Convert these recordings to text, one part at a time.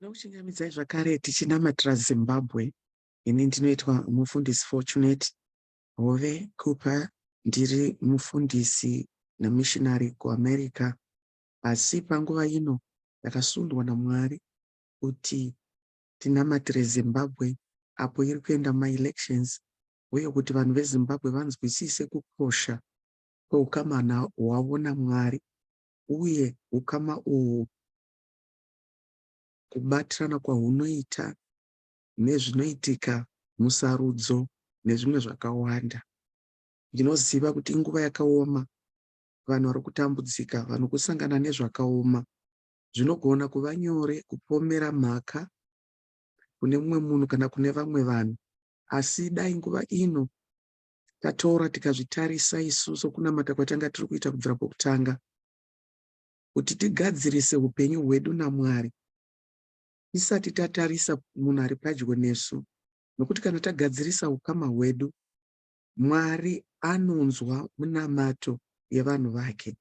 Nokuchingamidza zvakare tichinamatira Zimbabwe. Ini ndinoitwa mufundisi Fortunate Hove Cooper, ndiri mufundisi namissionary kuAmerica. Asi panguva ino yakasundwa naMwari kuti tinamatire Zimbabwe apo iri kuenda ma-elections, uye kuti vanhu veZimbabwe vanzwisise kukosha kweukama hwavo naMwari, uye ukama uhwu kubatirana kwahunoita nezvinoitika musarudzo nezvimwe zvakawanda. Ndinoziva kuti inguva yakaoma, vanhu vari kutambudzika, vanhu kusangana nezvakaoma. Zvinogona kuva nyore kupomera mhaka kune mumwe munhu kana kune vamwe vanhu, asi dai nguva ino tatora tikazvitarisa isusu kunamata kwatanga tiri kuita kubvira pokutanga, kuti tigadzirise upenyu hwedu naMwari tisati tatarisa munhu ari padyo nesu, nokuti kana tagadzirisa ukama hwedu, Mwari anonzwa munamato yevanhu vake.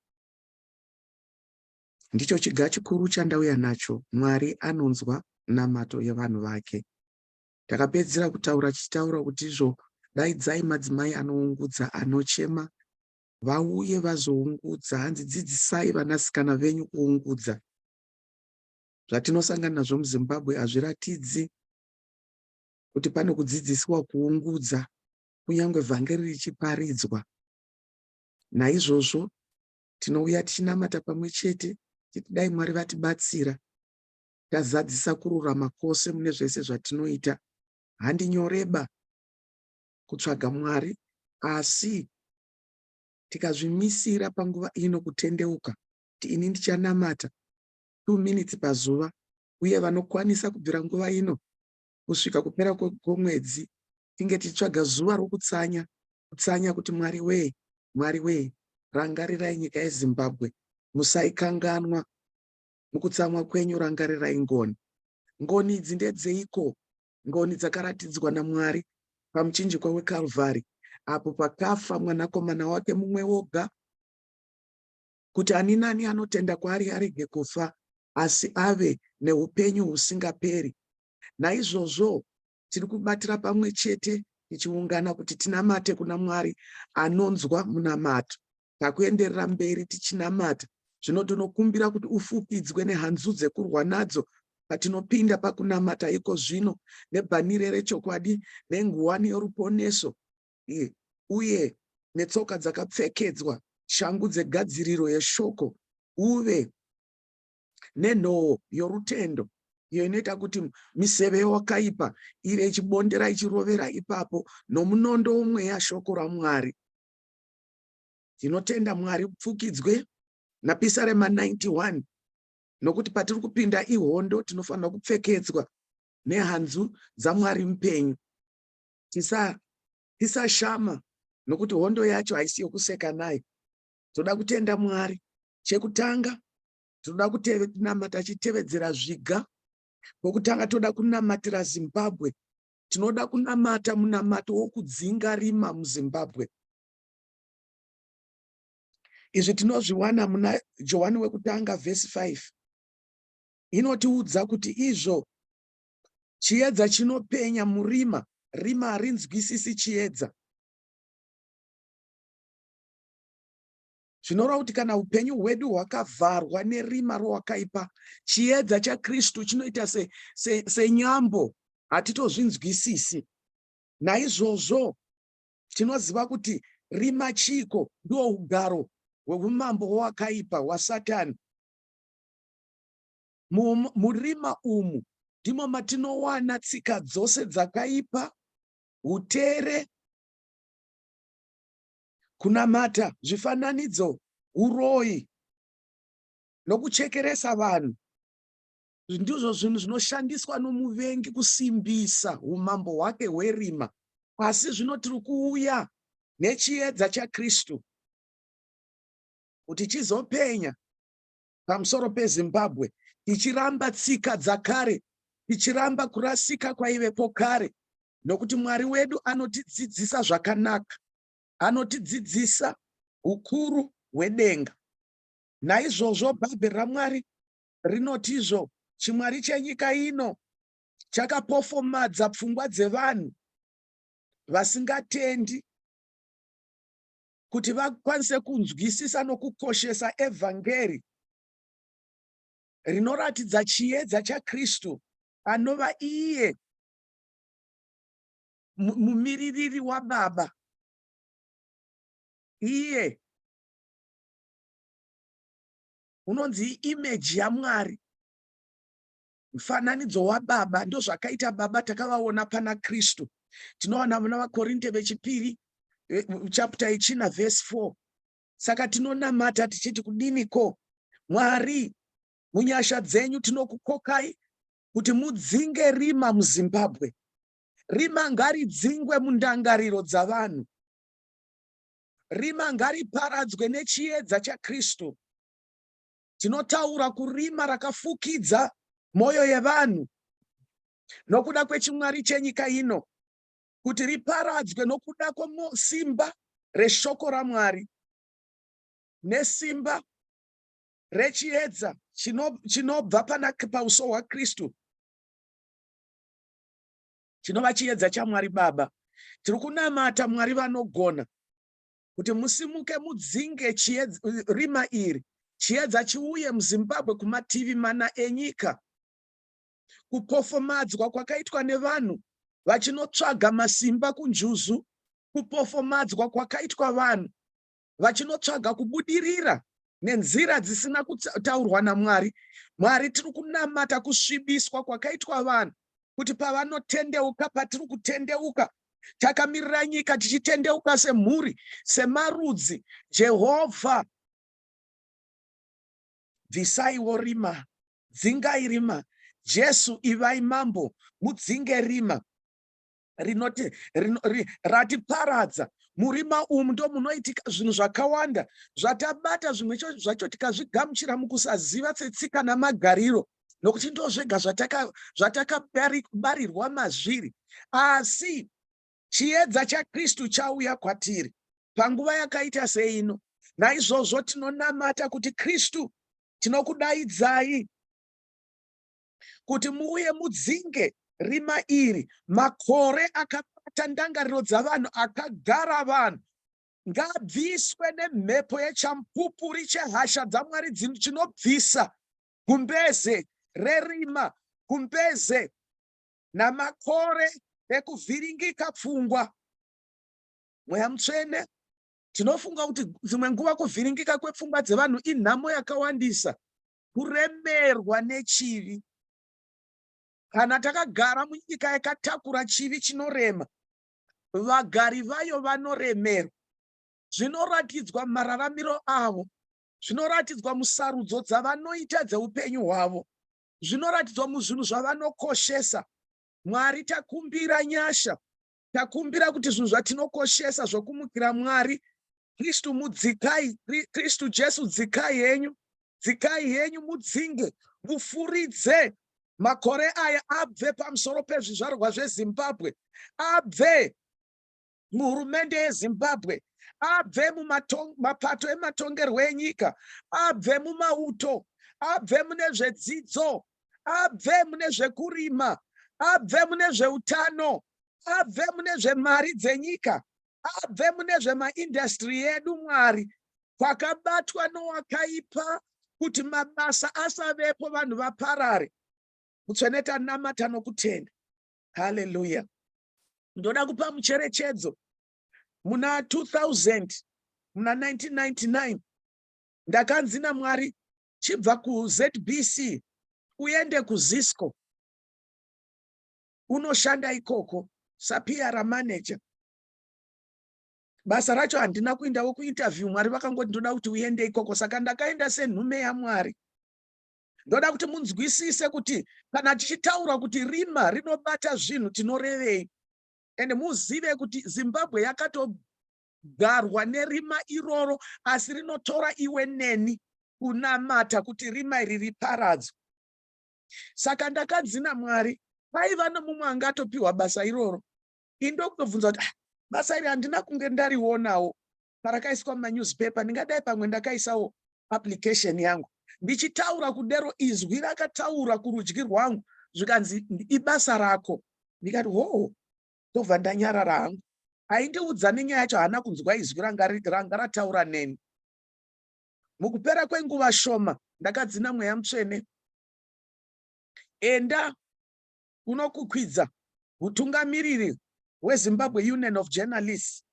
Ndicho chiga chikuru chandauya nacho. Mwari anonzwa namato yevanhu vake. Takapedzera kutaura tichitaura kuti izvo daidzai madzimai anoungudza, anochema, vauye vazoungudza. Hanzi dzidzisai vanasikana venyu kuungudza. Zvatinosangana nazvo muZimbabwe hazviratidzi kuti pane kudzidziswa kuungudza, kunyange vhangeri richiparidzwa. Naizvozvo tinouya tichinamata pamwe chete, kuti dai Mwari vatibatsira, tazadzisa kururama kwose mune zvese zvatinoita. Handinyoreba kutsvaga Mwari, asi tikazvimisira panguva ino kutendeuka, kuti ini ndichanamata 2 minutes pazuva, uye vanokwanisa kubvira nguva ino kusvika kupera kwomwedzi tinge tichitsvaga zuva rokutsanya, kutsanya kuti Mwari wee, rangarirai nyika yeZimbabwe, musaikanganwa mukutsamwa kwenyu, rangarirai ngoni. Ngoni idzi ndedzeiko? Ngoni dzakaratidzwa naMwari pamuchinjikwa weKalvari, apo pakafa mwanakomana wake mumwe woga, kuti ani nani anotenda kwaari arege kufa, asi ave neupenyu husingaperi. Naizvozvo tiri kubatira pamwe chete tichiungana kuti tinamate kuna Mwari anonzwa munamato. Takuenderera mberi tichinamata, zvinotonokumbira kuti ufukidzwe nehanzu dzekurwa nadzo patinopinda pakunamata iko zvino, nebhanire rechokwadi, nenguwani yoruponeso, uye netsoka dzakapfekedzwa, shangu dzegadziriro yeshoko, uve nenhoo yorutendo, iyo inoita kuti miseve wakaipa ire ichibondera ichirovera ipapo, nomunondo womweya shoko raMwari. Tinotenda Mwari upfukidzwe naPisarema 91, nokuti patiri kupinda ihondo tinofanira kupfekedzwa nehanzu dzaMwari mupenyu. Tisashama, nokuti hondo yacho haisi yokuseka nayo. Toda kutenda Mwari. Chekutanga toda kunamata chitevedzera zviga. Pokutanga toda kunamatira Zimbabwe. Tinoda kunamata munamato wokudzinga rima muZimbabwe. Izvi tinozviwana muna Johani wekutanga vhesi 5. Inotiudza kuti izvo chiedza chinopenya murima, rima harinzwisisi chiedza. Zvinoreva kuti kana upenyu hwedu hwakavharwa nerima rowakaipa, chiedza chaKristu chinoita senyambo, hatitozvinzwisisi. Naizvozvo tinoziva kuti rima chiko ndo ugaro hweumambo hwakaipa hwaSatani. Murima umu ndimo matinowana tsika dzose dzakaipa, utere, kunamata zvifananidzo, uroyi, nokuchekeresa vanhu. Ndizvo zvinhu zvinoshandiswa nomuvengi kusimbisa umambo hwake hwerima. Asi zvino tiri kuuya nechiedza chaKristu kuti chizopenya pamusoro peZimbabwe, tichiramba tsika dzakare, tichiramba kurasika kwaivepo kare, nokuti Mwari wedu anotidzidzisa zvakanaka, anotidzidzisa ukuru hwedenga. Naizvozvo bhabheri raMwari rinotizvo chimwari chenyika ino chakapofomadza pfungwa dzevanhu vasingatendi kuti vakwanise kunzwisisa nokukoshesa evhangeri rinoratidza chiedza chaKristu anova iye mumiririri waBaba, iye unonzi image yaMwari, mufananidzo waBaba. Ndozvakaita Baba takavaona pana Kristu. Tinoona muna vaKorinte vechipiri chapter 4 verse 4. Saka tinonamata tichiti kudiniko? Mwari, munyasha dzenyu tinokukokai kuti mudzinge rima muZimbabwe. Rima ngaridzingwe mundangariro dzavanhu. Rima ngariparadzwe nechiedza chaKristu. Tinotaura kurima rakafukidza moyo yevanhu nokuda kwechimwari chenyika ino, kuti riparadzwe nokuda kwesimba reshoko raMwari nesimba rechiedza chinobva pauso hwaKristu, chinova chiedza chaMwari Baba. Tiri kunamata Mwari vanogona kuti musimuke mudzinge rima iri, chiedza chiuye muZimbabwe kumativi mana enyika. Kupofomadzwa kwakaitwa nevanhu vachinotsvaga masimba kunjuzu, kupofomadzwa kwakaitwa vanhu vachinotsvaga kubudirira nenzira dzisina kutaurwa naMwari. Mwari, tiri kunamata kusvibiswa kwakaitwa vanhu kuti pavanotendeuka, patiri kutendeuka, takamirira nyika tichitendeuka semhuri, semarudzi. Jehovha, bvisaiwo rima, dzingai rima. Jesu, ivai mambo, mudzinge rima ratiparadza. Murima umu ndo munoitika zvinhu zvakawanda zvatabata, zvimwe zvacho tikazvigamuchira mukusaziva setsika namagariro, nokuti ndozvega zvatakabarirwa mazviri. Asi chiedza chaKristu chauya kwatiri panguva yakaita seino. Naizvozvo tinonamata kuti Kristu, tinokudaidzai kuti muuye mudzinge rima iri. Makore akabata ndangariro dzavanhu, akagara vanhu, ngabviswe nemhepo yechampupuri chehasha dzaMwari chinobvisa gumbeze rerima, gumbeze namakore ekuvhiringika pfungwa. Mweya Mutsvene, tinofunga kuti dzimwe nguva kuvhiringika kwepfungwa dzevanhu inhamo yakawandisa, kuremerwa nechivi. Kana takagara munyika yakatakura chivi chinorema, vagari vayo vanoremerwa. Zvinoratidzwa mararamiro avo, zvinoratidzwa musarudzo dzavanoita dzeupenyu hwavo, zvinoratidzwa muzvinhu zvavanokoshesa. Mwari, takumbira nyasha, takumbira kuti zvinhu zvatinokoshesa zvokumukira Mwari, Kristu mudzikai, Kristu Jesu dzikai henyu mudzinge, mufuridze. Makore aya abve pamusoro pezvizvarwa zveZimbabwe, abve muhurumende yeZimbabwe, abve mumapato ematongerwo enyika, abve mumauto, abve mune zvedzidzo, abve mune zvekurima, abve mune zveutano, abve mune zvemari dzenyika, abve mune zvemaindastri edu. Mwari, kwakabatwa nowakaipa kuti mabasa asavepo, vanhu vaparare. Mutsvene, tanamata nokutenda. Haleluya. Ndoda kupa mucherechedzo. Muna 2000, muna 1999, ndakanzi naMwari, chibva kuZBC uende kuZisco unoshanda ikoko sapira manager. Basa racho handina kuindawo kuinterview. Mwari vakangoti ndoda kuti uende ikoko, saka ndakaenda senhume yaMwari. Ndoda kuti munzwisise kuti kana tichitaura kuti rima rinobata zvinhu tinorevei, ende muzive kuti Zimbabwe yakatogarwa nerima iroro, asi rinotora iwe neni kunamata kuti rima iri riparadzwe. Saka ndakanzi naMwari, paiva nomumwe angatopiwa basa iroro. Indokubvunza kuti basa iri handina kunge ndarionawo parakaiswa mumanewspaper, ndingadai pamwe ndakaisawo application yangu. ndichitaura kudero izwi rakataura kurudyi rwangu zvikanzi ibasa rako. Ndikati ndobva ndanyarara hangu. Aindiudza nenyaya yacho haana kunzwa izwi ranga rataura neni. Mukupera kwenguva shoma ndakadzina mweya mutsvene, enda unokukwidza utungamiriri weZimbabwe Union of Journalists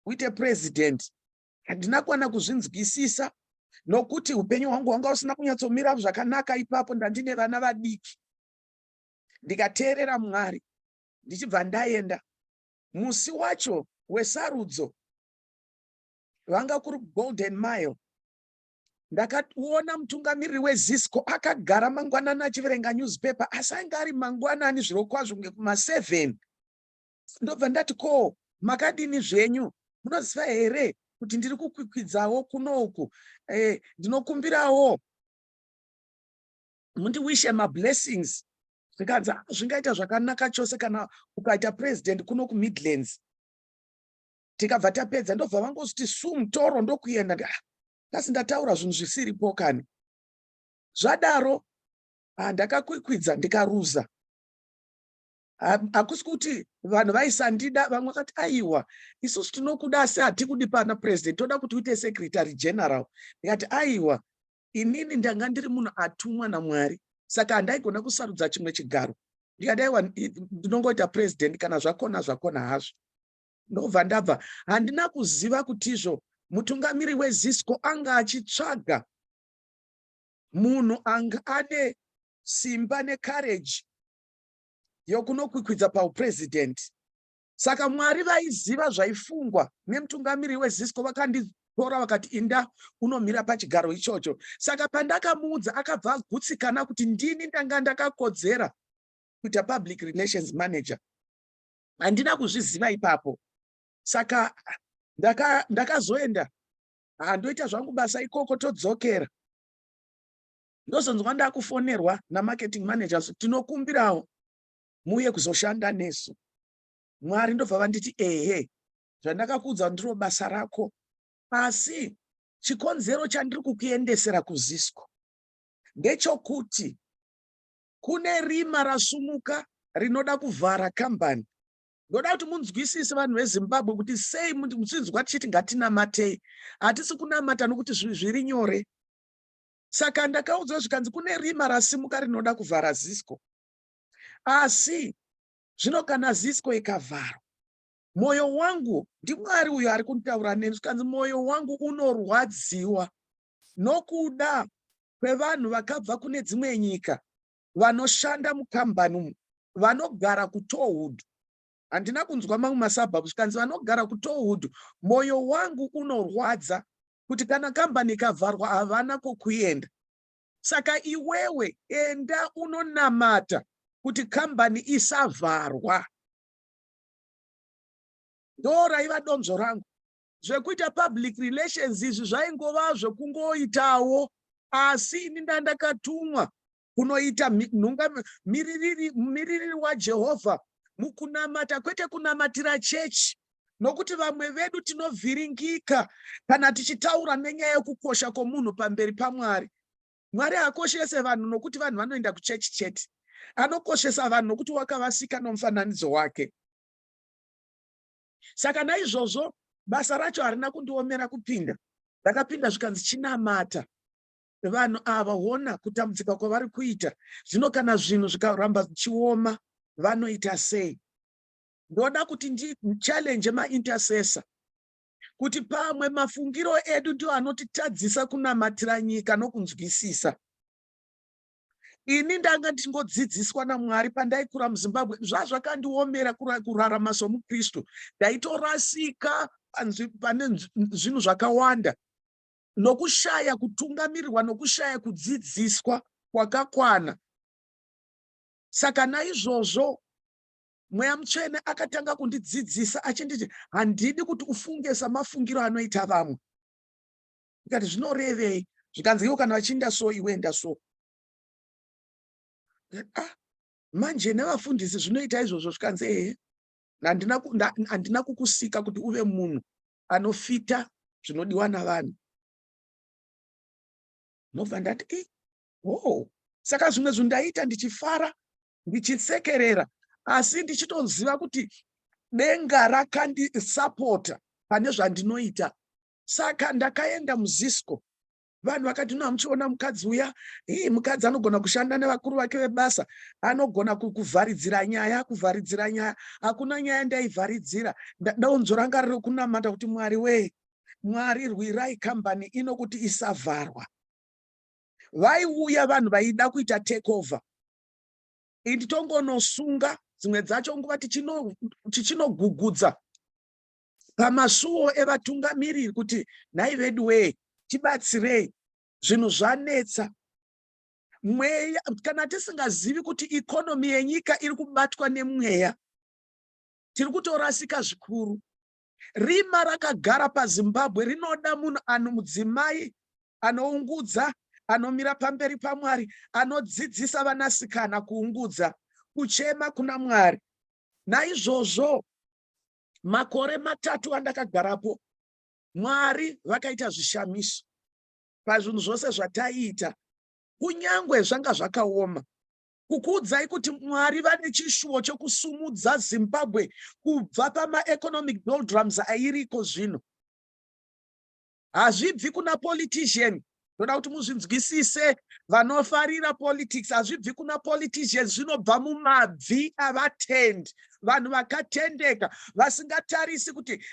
uite president. Handina kwana kuzvinzwisisa nokuti upenyu hwangu hwanga usina kunyatsomira zvakanaka ipapo, ndandine vana vadiki. Ndikateerera Mwari ndichibva ndaenda. Musi wacho wesarudzo vanga kuri Golden Mile, ndakaona mutungamiriri weZisco akagara mangwanani achiverenga newspaper, asi ainge ari mangwanani zviro kwazvo kuma7. Ndobva ndati, ko makadini zvenyu? Munoziva here kuti ndiri kukwikwidzavo kunoku? Ndinokumbirawo mundiwishe mablessings. Zvikanzi zvingaita zvakanaka chose kana ukaita president kuno kuMidlands. Tikabva tapedza ndobva vangoziti mutoro ndokuenda. Asi ndataura zvinhu zvisiripo kani. Zvadaro ndakakwikwidza ndikaruza. Hakusi kuti vanhu vaisandida, vamwe vakati aiwa isusu tinokuda asi hatikudi pana president, toda kuti uite secretary general. Ndikati aiwa, inini ndanga ndiri munhu atumwa naMwari, saka handaigona kusarudza chimwe chigaro. Ndikati aiwa ndinongoita president kana zvakona hazvo. Ndobva ndabva. Handina kuziva kutizvo mutungamiri weZisco anga achitsvaga munhu anga ane simba necourage yokunokwikwidza paupresident. Saka Mwari vaiziva zvaifungwa nemutungamiri weZisco, vakanditora vakati inda unomira pachigaro ichocho. Saka pandakamuudza akabva agutsikana kuti ndini ndanga ndakakodzera kuita public relations manager. Handina kuzviziva ipapo. Saka ndakazoenda ndoita zvangu basa ikoko, todzokera. Ndozonzwa ndakufonerwa namarketing managers, tinokumbirawo muye kuzoshanda nesu. Mwari ndobva vanditi zvandakakuudza ndiro basa rako, asi chikonzero chandiri kukuendesera kuZisco ndechokuti kune rima rasumuka rinoda kuvhara kambani. Ndoda kuti munzwisise vanhu veZimbabwe kuti sei muchinzwa tichiti ngatinamatei. Hatisi kunamata nokuti zviri nyore. Saka ndakaudzwa zvikanzi kune rima rasimuka rinoda kuvhara Zisco. Asi zvino kana Zisco ikavharwa, mwoyo wangu, ndiMwari uyo ari kuntaura neni, zvikanzi mwoyo wangu unorwadziwa nokuda kwevanhu vakabva kune dzimwe nyika vanoshanda mukambani umu, vanogara kuTohood. Handina kunzwa mamwe masabhabhu, zvikanzi vanogara kuTohood. Mwoyo wangu unorwadza kuti kana kambani ikavharwa havana kokuenda. Saka iwewe enda unonamata kuti kambani isavharwa. Ndo raiva donzvo rangu. Zvekuita public relations izvi zvaingova zvekungoitawo, asi ini ndakatumwa kunoita mumiriri waJehovha mukunamata, kwete kunamatira chechi. Nokuti vamwe vedu tinovhiringika kana tichitaura nenyaya yekukosha kwomunhu pamberi paMwari. Mwari hakoshese vanhu nokuti vanhu vanoenda kuchechi chete. Anokoshesa vanhu nokuti wakavasika nomufananidzo wake. Saka naizvozvo basa racho harina kundiomera kupinda. Ndakapinda zvikanzi chinamata vanhu ava, ona kutambudzika kwavari kuita. Zvino kana zvinhu zvikaramba zvichioma vanoita sei? Ndoda kuti challenge maintercessor kuti pamwe mafungiro edu ndio anotitadzisa kunamatira nyika nokunzwisisa. Ini ndanga ndingodzidziswa naMwari pandaikura muZimbabwe, zvazvakandiomera kurarama somuKristu. Ndaitorasika pane zvinhu zvakawanda nokushaya kutungamirirwa nokushaya kudzidziswa kwakakwana. Saka naizvozvo Mweya Mutsvene akatanga kundidzidzisa achinditi handidi kuti ufunge samafungiro anoita vamwe. Ndikati zvinorevei? Zvikanzi iwo kana vachienda so iwe enda so. Manje nevafundisi zvinoita izvozvo, zvikanzi handina kukusika kuti uve munhu anofita zvinodiwa navanhu. nobva ndati oh, saka zvimwe zvindaita ndichifara ndichisekerera, asi ndichitoziva kuti denga rakandisapota pane zvandinoita. Saka ndakaenda muZisco. Vanhu vakati muchiona mukadzi uya, mukadzi anogona kushanda nevakuru vake vebasa, anogona kuvharidzira nyaya, hakuna nyaya ndaivharidzira. Ndaunzorangarira kunamata kuti Mwari we, Mwari rwirai kambani ino kuti isavharwa. Vaiuya vanhu vaida kuita take over. Nditongonosunga dzimwe dzacho nguva tichinogugudza pamasuo evatungamiriri kuti nhai vedu we, tibatsirei, zvinhu zvanetsa. Mweya, kana tisingazivi kuti ikonomi yenyika iri kubatwa nemweya, tiri kutorasika zvikuru. Rima rakagara paZimbabwe rinoda munhu mudzimai anoungudza, anomira pamberi paMwari, anodzidzisa vanasikana kuungudza, kuchema kuna Mwari. Naizvozvo makore 3 andakagarapo, Mwari vakaita zvishamiso pazvinhu zvose zvataiita, kunyangwe zvanga zvakaoma. Kukuudzai kuti Mwari vane chishuwo chokusumudza Zimbabwe kubva pama-economic doldrums airiko zvino. Hazvibvi kuna politician. Ndoda kuti muzvinzwisise, vanofarira politics, hazvibvi kuna politicians, zvinobva mumabvi avatendi. Vanhu vakatendeka, vasingatarisi kuti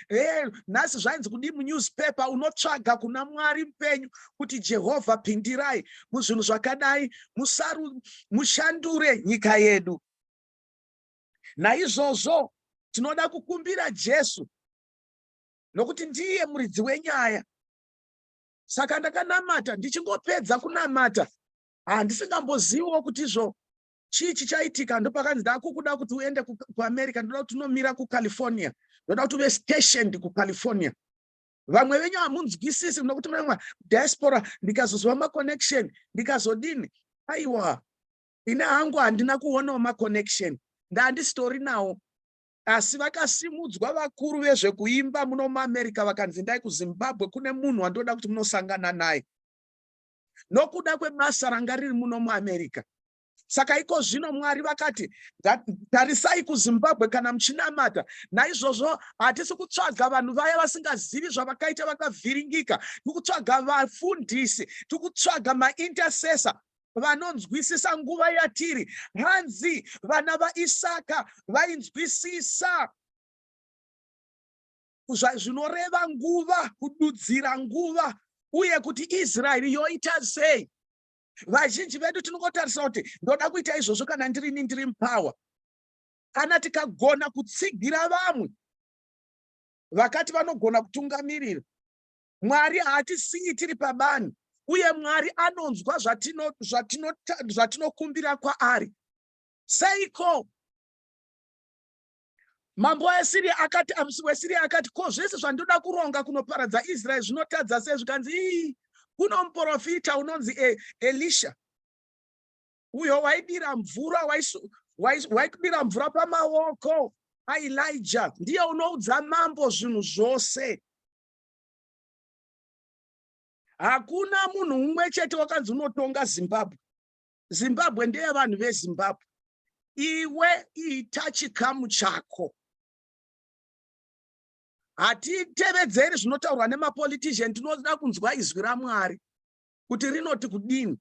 nhasi zvainzi kudii munewspaper, unotsvaga kuna Mwari mupenyu kuti Jehovha pindirai muzvinhu zvakadai, mushandure nyika yedu. Naizvozvo tinoda kukumbira Jesu, nokuti ndiye muridzi wenyaya. Saka ndakanamata, ndichingopedza kunamata, handisingamboziviwo kuti izvo chii chichaitika. Ndopakanzi ndakukuda kuti uende kuAmerica, ndoda kuti unomira kuCalifornia, ndoda kuti uve stationed kuCalifornia. Vamwe venyu hamunzwisisi, nokuti mumwe diaspora, ndikazozwa maconnection, ndikazodini. Aiwa, ine hangu handina kuonawo maconnection, ndandisitori nawo. Asi vakasimudzwa vakuru vezvekuimba muno muAmerica, vakanzi endai kuZimbabwe, kune munhu wandoda kuti munosangana naye, nokuda kwebasa ranga riri muno muAmerica. Saka iko zvino Mwari vakati, tarisai kuZimbabwe kana muchinamata. Naizvozvo hatisi kutsvaga vanhu vaya vasingazivi zvavakaita vakavhiringika, tikutsvaga vafundisi, tikutsvaga maintercessor vanonzwisisa nguva yatiri. Hanzi vana vaIsaka vainzwisisa zvinoreva nguva, kududzira nguva, uye kuti Israeri yoita sei. Vazhinji vedu tinongotarisa kuti ndoda kuita izvozvo kana ndiri mupower. Kana tikagona kutsigira vamwe vakati vanogona kutungamirira, Mwari haatisii tiri pabani, uye Mwari anonzwa zvatinokumbira kwaari. Seiko mambo weSiria akati, amusi weSiria akati, ko zvese zvandoda kuronga kunoparadza Israeri zvinotadza sei? Zvikanzi kuno muprofita unonzi Elisha, uyo waidira mvura pamaoko aElijah, ndiye unoudza mambo zvinhu zvose. Hakuna munhu mumwe chete wakanzi unotonga Zimbabwe. Zimbabwe ndeye vanhu veZimbabwe. Iwe ita chikamu chako. Hatitevedzeri zvinotaurwa nemapolitician, tinoda kunzwa izwi raMwari kuti rinoti kudini.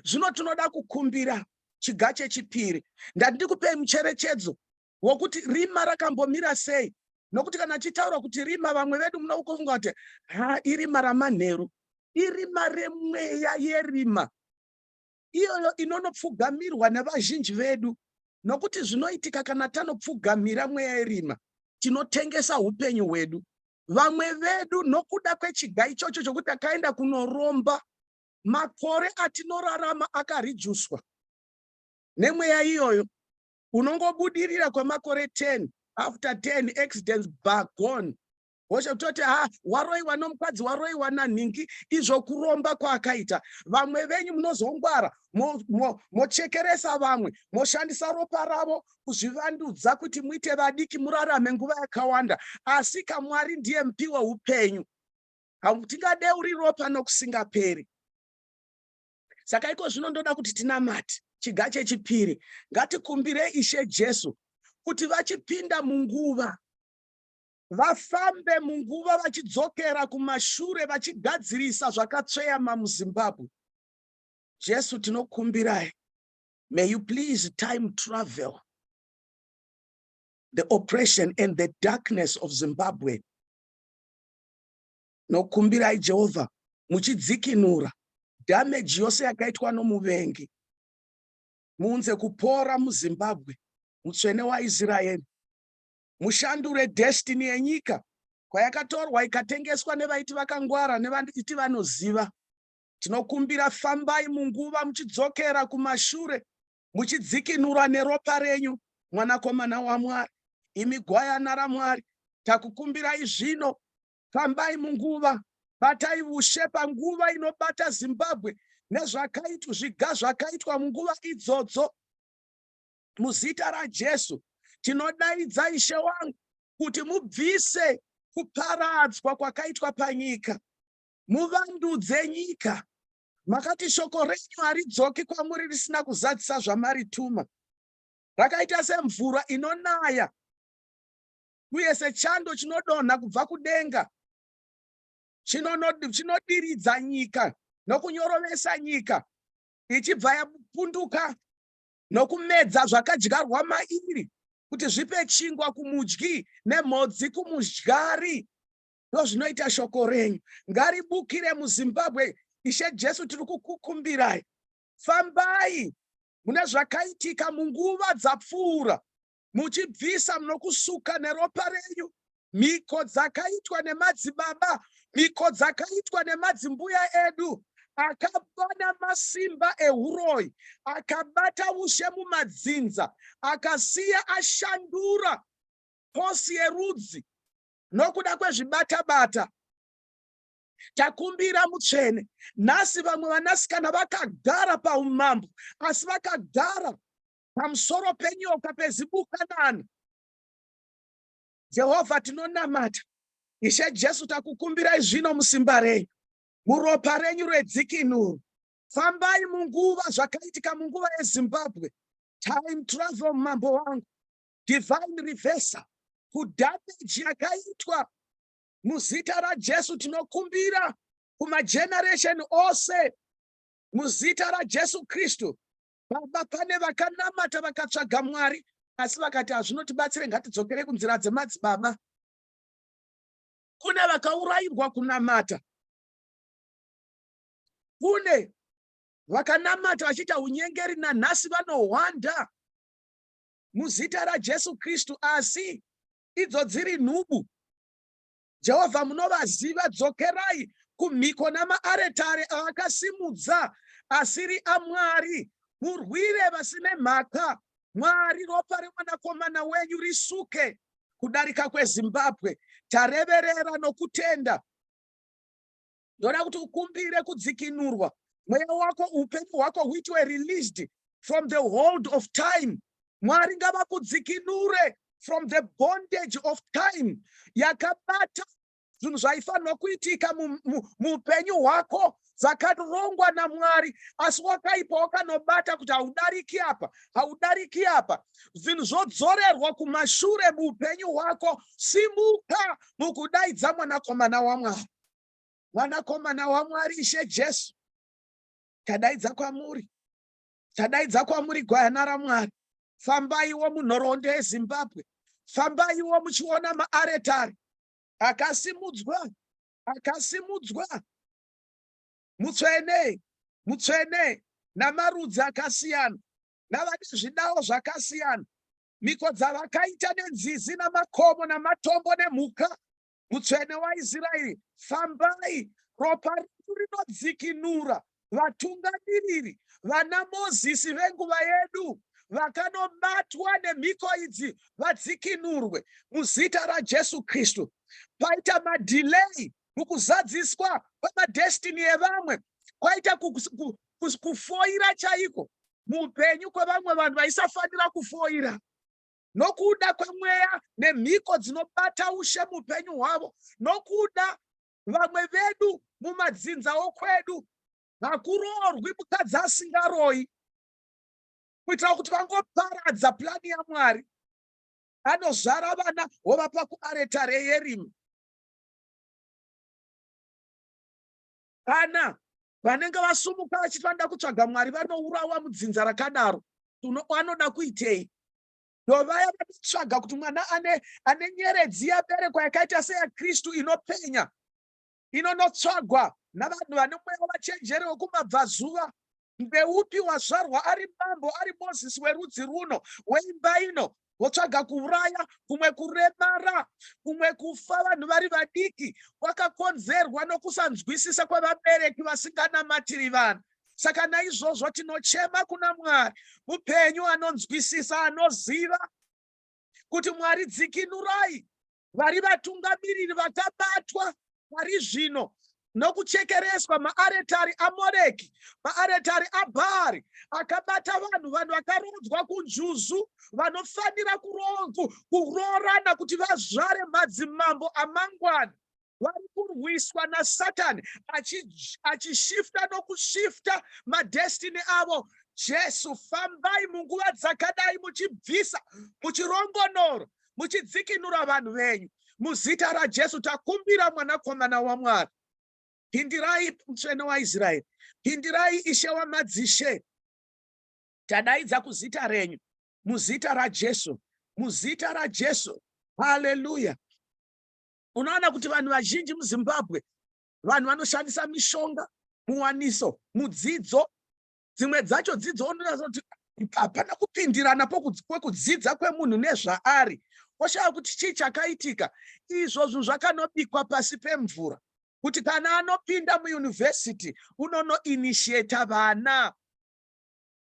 Zvino tinoda kukumbira chigache chipiri. Ndandikupei mucherechedzo wokuti rima rakambomira sei, nokuti kana chitaura kuti rima, vamwe vedu munokufunga kuti irima ramanheru, irima remweya yerima, iyoyo inonopfugamirwa nevazhinji vedu. Nokuti zvinoitika kana tanopfugamira mweya yerima, tinotengesa upenyu hwedu. Vamwe vedu nokuda kwechiga ichocho chokuti akaenda kunoromba, makore atinorarama akarijuswa nemweya iyoyo. Unongobudirira kwemakore 10, after 10 accidents back gone. Hosha kutoti waroiwa nomukadzi, waroiwa nanhingi, izvo kuromba kwaakaita. Vamwe venyu munozongwara, mochekeresa vamwe, moshandisa ropa ravo kuzvivandudza kuti muite vadiki murarame nguva yakawanda. Asi kaMwari ndiye mupi weupenyu. Hatingadeuri ropa nokusingaperi. Saka iko zvinondoda kuti tinamate. Chiga chechipiri, ngatikumbire Ishe Jesu kuti vachipinda munguva, vafambe munguva vachidzokera kumashure vachigadzirisa zvakatsveyama muZimbabwe. Jesu tinokumbirai, may you please time travel the oppression and the darkness of Zimbabwe. Nokumbirai Jehovah, muchidzikinura damage yose yakaitwa nomuvengi. Muunze kupora muZimbabwe, mutsvene waIsraeri. Mushandure destiny yenyika kwayakatorwa ikatengeswa nevaiti vakangwara nevaiti vanoziva. Tinokumbira fambai munguva muchidzokera kumashure, muchidzikinura neropa renyu, mwanakomana waMwari. Imi gwayana raMwari, takukumbirai zvino, fambai munguva, batai ushe panguva inobata Zimbabwe, nezvakaitwa zviga zvakaitwa munguva idzodzo. Muzita raJesu tinodaidza Ishe wangu kuti mubvise kuparadzwa kwakaitwa panyika, muvandudze nyika. Makati shoko renyu haridzoki kwamuri risina kuzadzisa zvamarituma. Rakaita semvura inonaya uye sechando chinodonha kubva kudenga, chinodiridza nyika nokunyorovesa nyika, ichibva yapunduka nokumedza zvakadyarwa mairi, kuti zvipe chingwa kumudyi nemhodzi kumudyari. Ndozvinoita shoko renyu. Ngaribukire muZimbabwe. Ishe Jesu tiri kukukumbirai, fambai mune zvakaitika munguva dzapfuura, muchibvisa munokusuka neropa renyu mhiko dzakaitwa nemadzibaba, mhiko dzakaitwa nemadzimbuya edu, akabana masimba ehuroi, akabata ushe mumadzinza, akasiya ashandura posi yerudzi nokuda kwezvibata-bata. Takumbira mutsvene, nhasi vamwe vanasikana vakagara paumambo, asi vakagara pamusoro penyoka pezibukanana. Jehovha tinonamata, Ishe Jesu takukumbirai zvino musimba renyu, muropa renyu redzikinuro. Fambai munguva zvakaitika munguva yeZimbabwe. Time travel mambo wangu, divine reversal, kudamage yakaitwa. Muzita raJesu tinokumbira kumageneration ose, muzita raJesu Kristu. Baba, pane vakanamata vakatsvaga Mwari, asi vakati hazvinotibatsire, ngatidzokere kunzira dzemadzibaba. Kune vakaurayirwa kunamata, kune vakanamata vachiita unyengeri, nanhasi vanohwanda muzita raJesu Kristu, asi idzo dziri nhubu. Jehovha munovaziva, dzokerai kumhiko namaaretare avakasimudza asiri aMwari. Murwire vasine mhaka. Mwari, ropa remwanakomana wenyu risuke kudarika kweZimbabwe. Tareverera nokutenda. Ndoda kuti ukumbire kudzikinurwa. Mweya wako, upenyu hwako huitwe released from the hold of time. Mwari ngavakudzikinure from the bondage of time yakabata zvinhu zvaifanirwa kuitika muupenyu hwako, dzakarongwa naMwari, asi wakaipa wakanobata kuti haudariki apa, haudariki apa. Zvinhu zvodzorerwa kumashure muupenyu hwako. Simuka mukudaidza mwanakomana waMwari. Mwanakomana waMwari, Ishe Jesu, tadaidza kwamuri, tadaidza kwamuri gwayana raMwari. Fambaiwo munhoroondo yeZimbabwe, fambaiwo muchiona maaretari akasimudzwa, akasimudzwa, mutsvene, mutsvene, namarudzi akasiyana, navane zvidawo zvakasiyana, mhiko dzavakaita nenzizi namakomo namatombo nemhuka. Mutsvene waIsraeri, fambai, ropa renyu rinodzikinura vatungamiriri, vana Mozisi venguva yedu, vakanobatwa nemhiko idzi vadzikinurwe muzita raJesu Kristu. Paita madelay mukuzadziswa kwemadestiny evamwe, kwaita kufoira chaiko muupenyu kwevamwe vanhu vaisafanira kufoira, nokuda kwemweya nemhiko dzinobata ushe muupenyu hwavo, nokuda vamwe vedu mumadzinza okwedu hakuroorwi mukadzi asingaroi kuitira kuti vangoparadza plani yaMwari. Anozvara vana wovapa kuaretare yerima. Kana vanenge vasumuka vachiti vanoda kutsvaga Mwari vanourawa mudzinza rakadaro, vanoda kuitei? Ndovaya vanotsvaga kuti mwana ane nyeredzi yaberekwa yakaita seyaKristu inopenya, inonotsvagwa navanhu vane mweya wachenjeri wekumabvazuva. Ndeupi wazvarwa ari mambo, ari Mozisi werudzi runo, weimba ino, votsvaga kuuraya, kumwe kuremara, kumwe kufa vanhu vari vadiki, kwakakonzerwa nokusanzwisisa kwavabereki vasinganamatiri vanhu. Saka naizvozvo tinochema kuna Mwari, mupenyu anonzwisisa, anoziva kuti Mwari dzikinurai vari vatungamiriri vakabatwa vari zvino nokuchekereswa maaretari aMoreki, maaretari aBhaari, akabata vanhu vakarodzwa kunjuzu, vanofanira kuroorana kuti vazvare madzimambo amangwana. Vari kurwiswa naSatani, achishifta nokushifta madestiny avo. Jesu, fambai munguva dzakadai muchibvisa, muchirongonoro, muchidzikinura vanhu venyu. Muzita raJesu takumbira mwanakomana waMwari. Pindirai mutsvene waIsraeri, pindirai Ishe wamadzishe. Tadaidza kuzita renyu, muzita raJesu, muzita raJesu. Haleluya. Unaona kuti vanhu vazhinji muZimbabwe, vanhu vanoshandisa mishonga, muwaniso, mudzidzo. Dzimwe dzacho dzidzo unoona kuti hapana kupindirana kwekudzidza kwemunhu nezvaari. Oshaya kuti chii chakaitika? Izvozvo zvakanobikwa pasi pemvura, kuti kana anopinda muyunivhesiti unono-initiata vana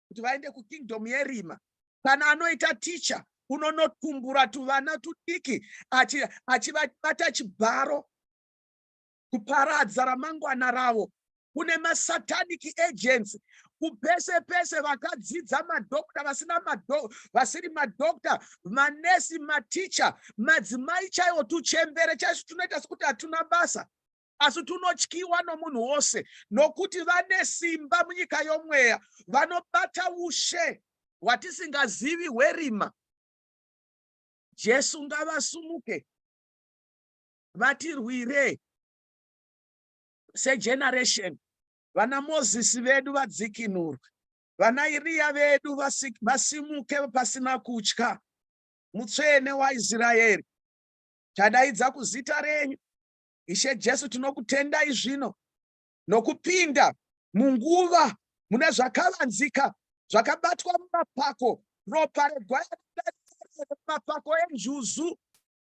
kuti vaende kukingdom yerima. Kana anoita ticha unonotumbura tuvana tudiki, achivabata chibharo kuparadza ramangwana ravo. Kune masatanic agents kupese pese, vakadzidza madokta, vasiri madokta, manesi, maticha, madzimai chaiwo, tuchembere chaizvo tunoita sekuti hatuna basa, asi tunotyiwa nomunhu wose, nokuti vane simba munyika yomweya, vanobata ushe hwatisingazivi hwerima. Jesu ngavasumuke vatirwire segeneration. Vana Mozisi vedu vadzikinurwe, vana Iriya vedu vasimuke pasina kutya. Mutsvene waIsraeri, tadaidza kuzita renyu. Ishe Jesu, tinokutendai zvino nokupinda munguva mune zvakavanzika, zvakabatwa mumapako, ropa regwai mumapako enjuzu,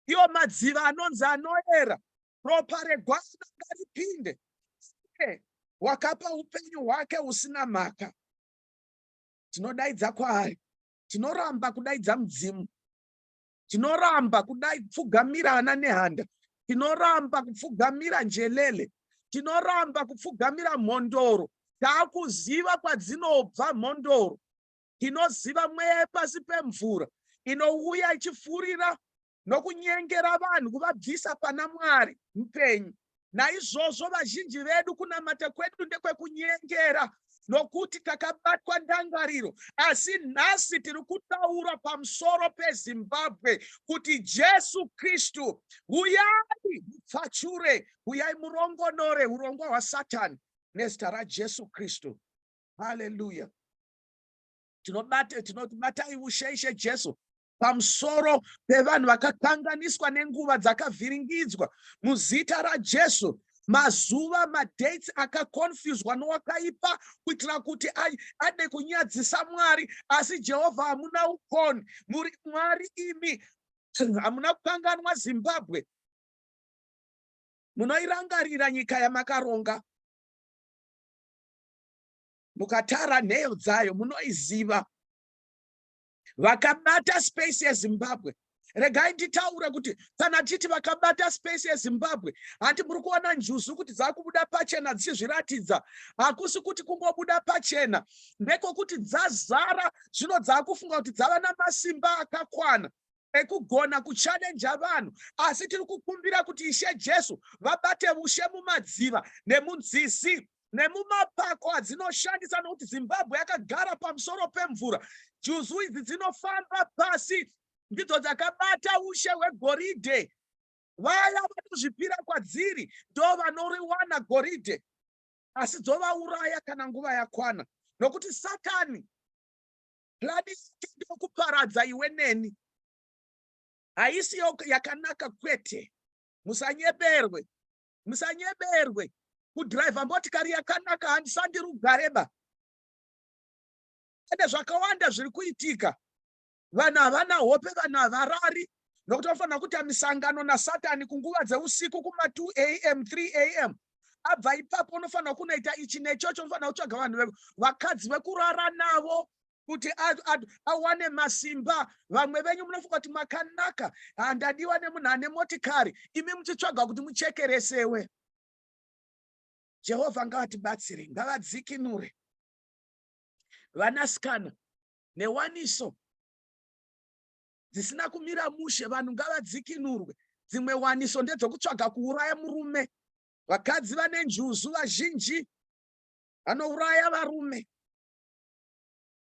iwo madziva anonzi anoera, ropa regwai ripinde. Wakapa upenyu hwake usina mhaka. Tinodaidza kwaari, tinoramba kudaidza mudzimu, tinoramba kupfugamira ana nehanda, tinoramba kupfugamira njelele, tinoramba kupfugamira mhondoro. Taakuziva kwadzinobva mhondoro, tinoziva mweya pasi pemvura inouya ichifurira nokunyengera vanhu kuvabvisa pana Mwari mupenyu. Naizvozvo vazhinji vedu kunamata kwedu ndekwekunyengera, nokuti takabatwa ndangariro. Asi nhasi tiri kutaura pamusoro peZimbabwe kuti Jesu Kristu, uyai mupfachure, uyai murongonore urongwa hwaSatani nezita raJesu Kristu. Haleluya. Tinobatai ushe Jesu pamusoro pevanhu vakakanganiswa nenguva dzakavhiringidzwa muzita raJesu. Mazuva, madates akakonfuswa nowakaipa kuitira kuti ade kunyadzisa Mwari, asi Jehovha hamuna ukoni. Muri Mwari imi, hamuna kukanganwa Zimbabwe. Munoirangarira nyika yamakaronga, mukatara nheyo dzayo munoiziva. Vakabata space yeZimbabwe. Regai nditaure kuti kana titi vakabata space yeZimbabwe, hati muri kuona njuzu kuti dzakubuda pachena dzichizviratidza. Hakusi kuti kungobuda pachena, ndekokuti dzazara zvino dzakufunga kuti dzava namasimba akakwana ekugona kuchallenja vanhu. Asi tiri kukumbira kuti Ishe Jesu vabate ushe mumadziva nemunzizi nemumapako adzinoshandisa, nokuti Zimbabwe yakagara pamusoro pemvura. Juzu idzi dzinofamba pasi, ndidzo dzakabata ushe hwegoridhe. Vaya vanozvipira kwadziri ndo vanoriwana goridhe, asi dzovauraya kana nguva yakwana, nokuti Satani plani yake ndokuparadza iwe neni. Haisi yakanaka kwete. Musanyeberwe, musanyeberwe. Kudhiraivha motikari yakanaka handisandi rugareba. Ane zvakawanda zviri kuitika. Vanhu havana hope, vanhu havarari, nokuti vanofanira kuita misangano naSatani kunguva dzeusiku kuma 2 AM 3 AM. Abva ipapo unofanira kunoita ichi nechocho, unofanira kutsvaga vanhu vakadzi vekurara navo kuti awane masimba. Vamwe venyu munofunga kuti makanaka, handadiwa nemunhu ane motikari, imi muchitsvaga kuti muchekeresewe. Jehovha ngavatibatsire, ngavadzikinure. Vanasikana newaniso dzisina kumira mushe, vanhu ngavadzikinurwe. Dzimwe waniso ndedzokutsvaga kuuraya murume. Vakadzi vane njuzu vazhinji vanouraya varume,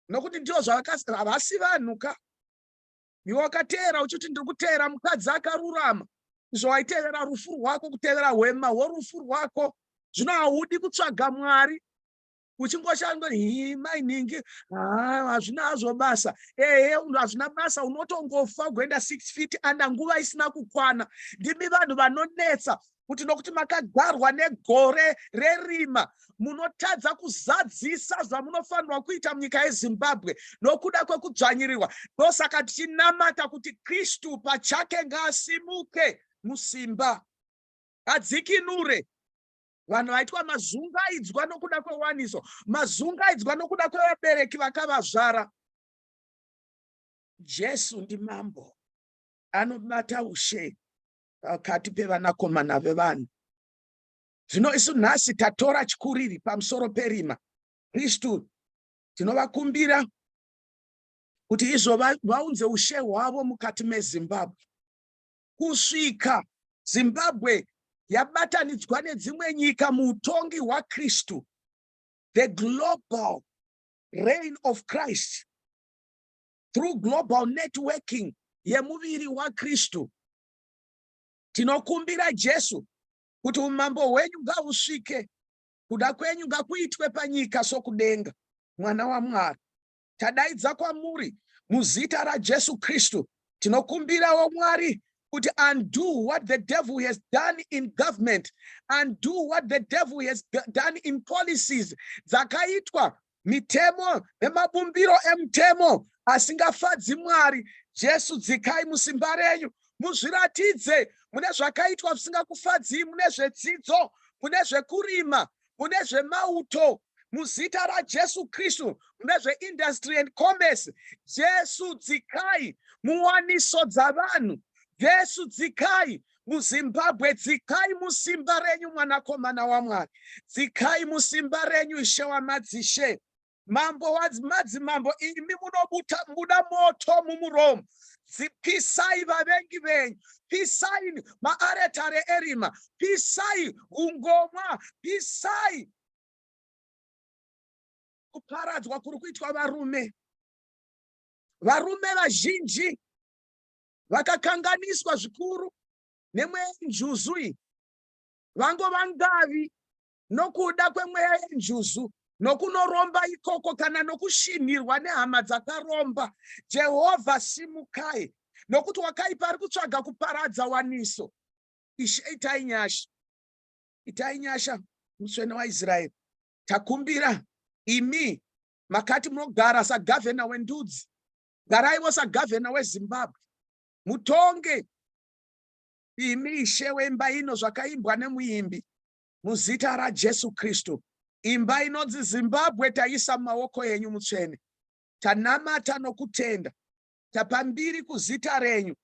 nokuti ndiwo havasi vanhuka. Iwe wakateera uchiti ndiri kuteera mukadzi akarurama, izvo waitevera rufu rwako, kutevera hwema hworufu rwako. Zvino haudi kutsvaga Mwari, uchingoshandwa mainhingi, hazvina hazvo basa. Hazvina basa, unotongofa ugoenda 6 feet anda nguva isina kukwana. Ndimi vanhu vanonetsa, kuti nokuti makagarwa negore rerima, munotadza kuzadzisa zvamunofanirwa kuita munyika yeZimbabwe nokuda kwekudzvanyirirwa. Ndosaka tichinamata kuti Kristu pachake ngaasimuke musimba, adzikinure. Vanhu vaitwa mazungaidzwa nokuda kwewaniso, mazungaidzwa nokuda kwevabereki vakavazvara. Jesu ndimambo, anobata ushe pakati pevanakomana vevanhu. Zvino isu nhasi tatora chikuriri pamusoro perima. Kristu tinovakumbira kuti izvo vaunze ushe hwavo mukati meZimbabwe. Kusvika Zimbabwe yabatanidzwa nedzimwe nyika muutongi hwaKristu, the global reign of Christ, through global networking yemuviri waKristu. Tinokumbira Jesu kuti umambo hwenyu ngahusvike, kuda kwenyu ngakuitwe panyika sokudenga. Mwana waMwari, tadaidza kwamuri muzita raJesu Kristu. Tinokumbirawo Mwari kuti undo what the devil has done in government, undo what the devil has done in policies dzakaitwa, mitemo nemabumbiro emutemo asingafadzi Mwari. Jesu, dzikai musimba renyu, muzviratidze mune zvakaitwa zvisingakufadzi, mune zvedzidzo, mune zvekurima, mune zvemauto, muzita raJesu Kristu, mune zveindustry and commerce. Jesu, dzikai muwaniso dzavanhu. Jesu, dzikai muZimbabwe, dzikai musimba renyu, mwanakomana waMwari. Dzikai musimba renyu, Ishe wamadzishe. Mambo wamadzimambo, imi munobuda moto mumuromo. Pisai vavengi venyu, pisai maaretare erima, pisai ungomwa, pisai kuparadzwa kuri kuitwa varume. Varume vazhinji vakakanganiswa zvikuru nemweya yenjuzu iyi, vangova ngavi nokuda kwemweya yenjuzu, nokunoromba ikoko kana nokushinirwa nehama dzakaromba. Jehovha, simukai, nokuti wakaipa ari kutsvaga kuparadza waniso. Ishe, itai nyasha, itai nyasha, mutsvene waIsraeri. Takumbira imi makati munogara sagavhena wendudzi, garaiwo sagavhena weZimbabwe. Mutonge imi Ishe wemba ino zvakaimbwa nemuimbi, muzita raJesu Kristu. Imba inodzi Zimbabwe taisa mumaoko enyu mutsvene. Tanamata nokutenda, tapambiri kuzita renyu.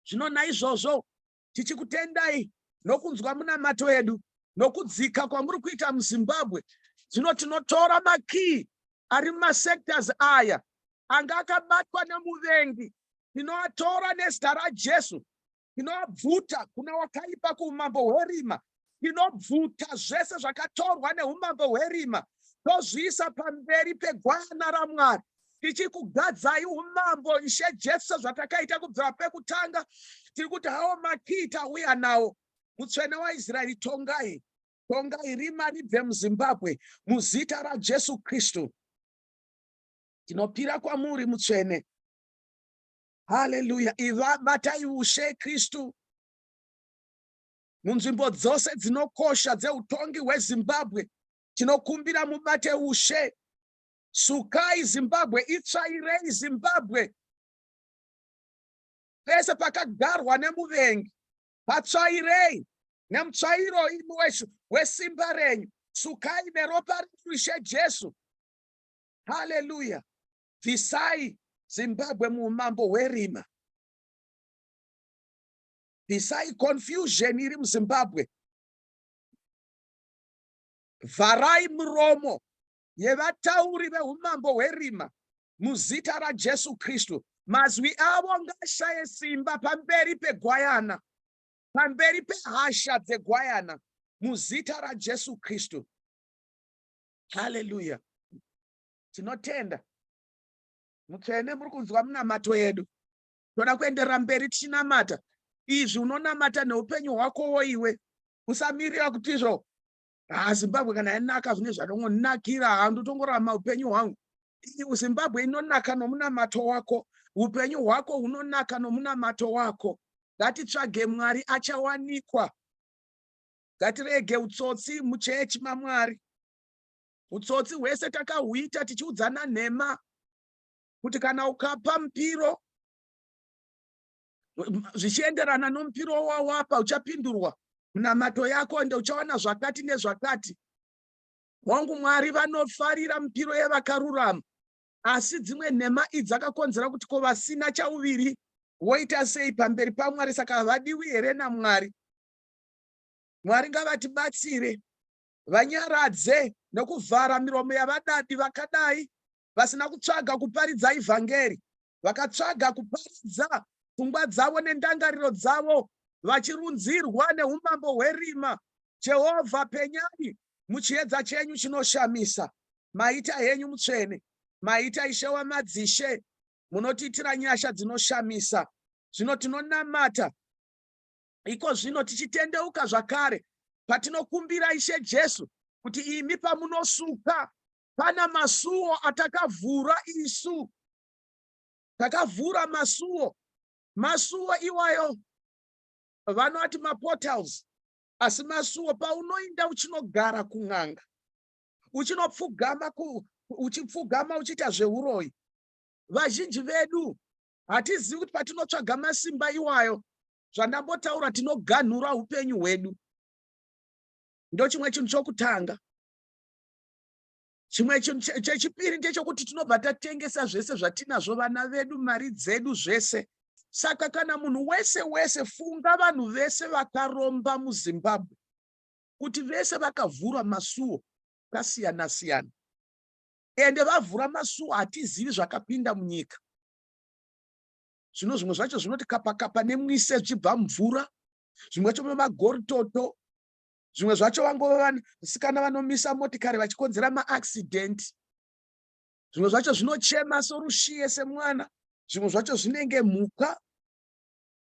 Zvino naizvozvo tichikutendai nokunzwa munamato edu, nokudzika kwamuri kuita muZimbabwe. Zvino tinotora makii ari mumasectors aya anga akabatwa nemuvengi, tinoatora nezita raJesu, tinoabvuta kuna wakaipa kuumambo hwerima, tinobvuta zvese zvakatorwa neumambo hwerima tozviisa pamberi pegwayana raMwari, tichikugadzai umambo Ishe Jesu zvatakaita kubvira pekutanga. Tiri kuti hawo makiita uya nawo, mutsvene waIsraeri, tongai rima ribve muZimbabwe muzita raJesu Kristu. Tinopira kwamuri mutsvene. Haleluya. Batai ushe Kristu munzvimbo dzose dzinokosha dzeutongi hweZimbabwe. Tinokumbira mubate ushe. Sukai Zimbabwe, itsvairei Zimbabwe. Pese pakagarwa nemuvengi, patsvairei nemutsvairo wesimba renyu. Sukai neropa redu Ishe Jesu. Haleluya. Bvisai Zimbabwe muumambo hwerima. Bvisai confusion iri muZimbabwe. Vharai muromo yevatauri veumambo hwerima muzita raJesu Kristu. Mazwi avo ngashaye simba pamberi pegwayana, pamberi pehasha dzegwayana muzita raJesu Kristu. Haleluya. Tinotenda mutsvene muri kunzwa munamato yedu. Toda kuenderera mberi tichinamata. Izvi unonamata neupenyu hwakowo iwe. Usamirira kuti izvo Zimbabwe kana yanaka zvine zvatongonakira handotongorama upenyu hwangu. Zimbabwe inonaka nomunamato wako. Upenyu hwako hunonaka nomunamato wako. Ngatitsvage Mwari achawanikwa. Ngatirege utsotsi muchechi maMwari. Utsotsi hwese takahuita tichiudzana nhema kuti kana ukapa mupiro zvichienderana nomupiro wawapa uchapindurwa. Munamato yako ende uchawana zvakati nezvakati. Wangu Mwari vanofarira mupiro yevakarurama. Asi dzimwe nhema idzi dzakakonzera kuti ko vasina chauviri woita sei pamberi paMwari. Saka vadiwi here naMwari? Mwari ngavatibatsire, vanyaradze nekuvhara miromo yavadadi vakadai vasina kutsvaga kuparidza ivhangeri, vakatsvaga kuparidza pfungwa dzavo nendangariro dzavo, vachirunzirwa neumambo hwerima. Jehovha, penyai muchiedza chenyu chinoshamisa. Maita henyu mutsvene, maita Ishe wamadzishe, munotiitira nyasha dzinoshamisa. Zvino tinonamata iko zvino tichitendeuka zvakare patinokumbira Ishe Jesu kuti imi pamunosuka pana masuo atakavhura isu. Takavhura masuo iwayo vanoti maportals, asi masuo paunoinda uchinogara kun'anga, uchipfugama uchiita zveuroyi. Vazhinji vedu hatizivi kuti patinotsvaga masimba iwayo, zvandambotaura, tinoganhura upenyu hwedu. Ndo chimwe chinhu chokutanga. Chimwe chinhu chechipiri ndechekuti tinobva tatengesa zvese zvatinazvo, vana vedu, mari dzedu, zvese. Saka kana munhu wese, funga vanhu vese vakaromba muZimbabwe, kuti vese vakavhura masuo akasiyana-siyana. Ende vavhura masuo hatizivi zvakapinda munyika. Zvino zvimwe zvacho zvinoti kapa nemwise zvichibva mvura, zvimwe zvacho magoritoto, zvimwe zvacho vangova vasikana vanomisa motikari vachikonzera maaccident, zvimwe zvacho zvinochema sorushiye semwana, zvimwe zvacho zvinenge mhuka.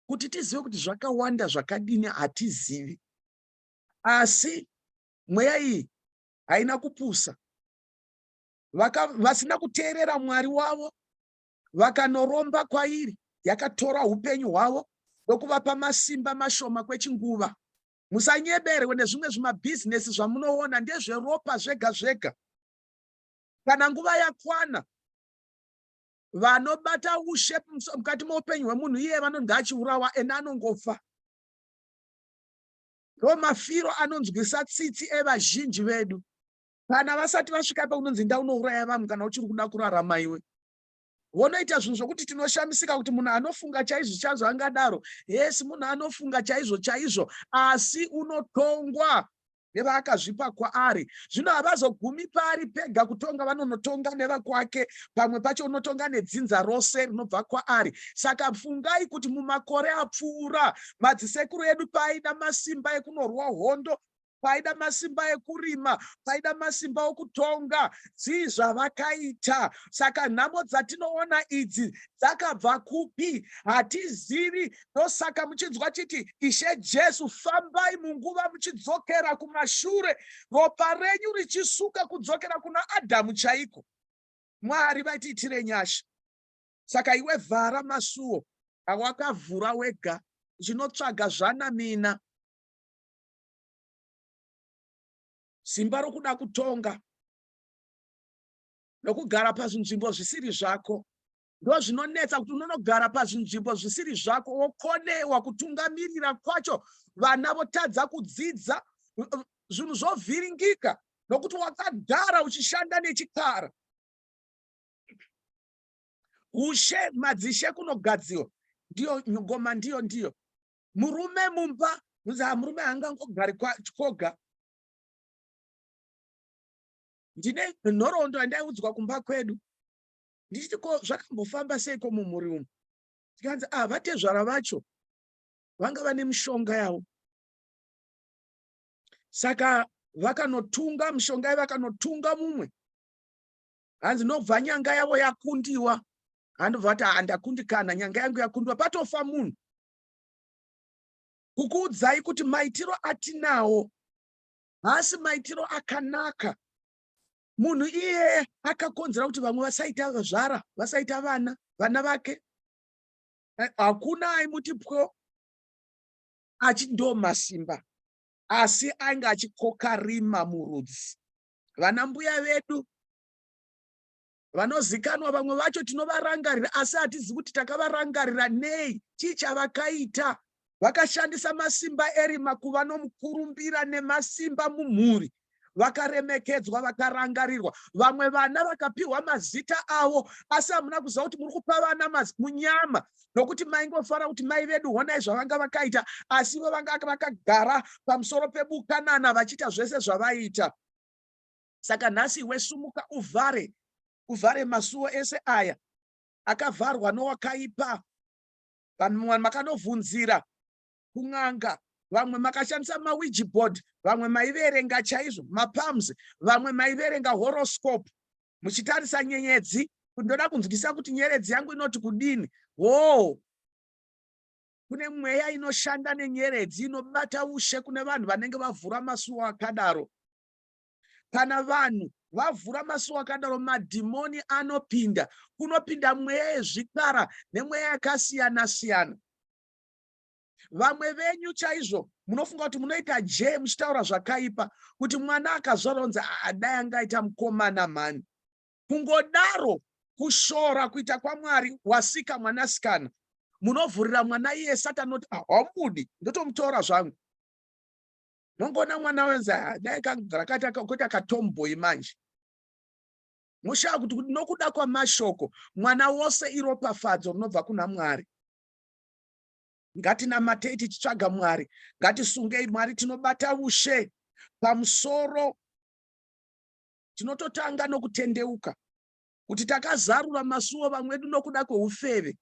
Kuti tizive kuti zvakawanda zvakadini hatizivi. Asi mweya iyi haina kupusa. Vasina kuteerera Mwari wavo vakanoromba kwairi, yakatora upenyu hwavo ndokuvapa masimba mashoma kwechinguva. Musanyeberwe nezvimwe zvimabhizinesi zvamunoona ndezveropa zvega zvega. Kana nguva yakwana, vanobata ushe mukati meupenyu hwemunhu iye vanonzi achiurawa ende anongofa. Ndo mafiro anonzwisa tsitsi evazhinji vedu. Kana vasati vasvika paunonzi ndaunouraya vanhu kana uchiri kuda kurarama iwe. Vonoita zvinhu zvokuti tinoshamisika kuti munhu anofunga chaizvo chaizvo angadaro. Yes, munhu anofunga chaizvo chaizvo, asi unotongwa nevakazvipa kwaari. Zvino havazogumi pari pega kutonga, vanonotonga nevakwake, pamwe pacho unotonga nedzinza rose rinobva kwaari. Saka fungai kuti mumakore apfuura, madzisekuru edu paaida masimba ekunorwa hondo, paida masimba ekurima, paida masimba okutonga, dzii zvavakaita. Saka nhamo dzatinoona idzi dzakabva kupi? Hatizivi. Ndosaka muchinzwa chiti Ishe Jesu, fambai munguva muchidzokera kumashure, ropa renyu richisuka kudzokera kuna Adhamu chaiko. Mwari vaitiitire nyasha. Saka iwe vhara masuo awakavhura wega, zvinotsvaga zvana mina. Simba rokuda kutonga nokugara pazvinzvimbo zvisiri zvako ndo zvinonetsa, kuti unonogara pazvinzvimbo zvisiri zvako, wokonewa kutungamirira kwacho, vana votadza kudzidza, zvinhu zvovhiringika nokuti wakagara uchishanda nechikara. Ushe madzishe kunogadziwa, ndiyo ngoma, ndiyo murume mumba, murume angangogari koga. Ndine nhoroondo yandaiudzwa kumba kwedu, ndichiti ko zvakambofamba seiko mumhuri umu? Tikanzi vatezvara vacho vanga vane mishonga yavo, saka vakanotunga mishonga yavo, vakanotunga mumwe. Hanzi nobva nyanga yavo yakundiwa, handobva kuti handakundikana, nyanga yangu yakundiwa, patofa munhu. Kukuudzai kuti maitiro atinawo haasi maitiro akanaka. Munhu iye akakonzera kuti vamwe vasaita zvara, vasaita vana vake. Hakuna aimuti pwo achindo masimba, asi ainge achikoka rima murudzi. Vana mbuya vedu vanozikanwa, vamwe vacho tinovarangarira, asi hatizivi kuti takavarangarira nei, chii chavakaita. Vakashandisa masimba erima kuva nomukurumbira nemasimba mumhuri, vakaremekedzwa, vakarangarirwa. Vamwe vana vakapiwa mazita avo, asi hamuna kuziva kuti muri kupa vana munyama, nokuti maingofara kuti mai vedu honai zvavanga vakaita, asi vo vanga vakagara pamusoro pebukanana vachiita zvese zvavaita. Saka nhasi iwe sumuka uvhare masuo ese aya akavharwa nowakaipa. Vanhu makanovhunzira kun'anga, vamwe makashandisa mawigboard, vamwe maiverenga chaizvo mapalms, vamwe maiverenga horoscope, muchitarisa nyenyedzi, ndoda kunzwisa kuti nyeredzi yangu inoti kudini. Kune mweya inoshanda nenyeredzi, inobata ushe kune vanhu vanenge vavhura masuo akadaro. Kana vanhu vavhura masuo akadaro, madhimoni anopinda. Kunopinda mweya yezvikara nemweya yakasiyana siyana. Vamwe venyu chaizvo munofunga kuti munoita muchitaura zvakaipa, kuti mwana akazvaronza dai angaita mukomana mani. Kungodaro kushora kuita kwaMwari wasika mwanasikana, munovhurira mwana iye Satani noti haumudi, ndotomutora zvangu. Nongona mwana wenza dai rakata kuita katomboi manje. Mushaka kuti nokuda kwamashoko mwana wose iropafadzo rinobva kuna Mwari. Ngatinamatei tichitsvaga Mwari, ngatisungei Mwari, tinobata ushe pamusoro. Tinototanga nokutendeuka, kuti takazarura masuo, vamwe wedu nokuda kweufeve,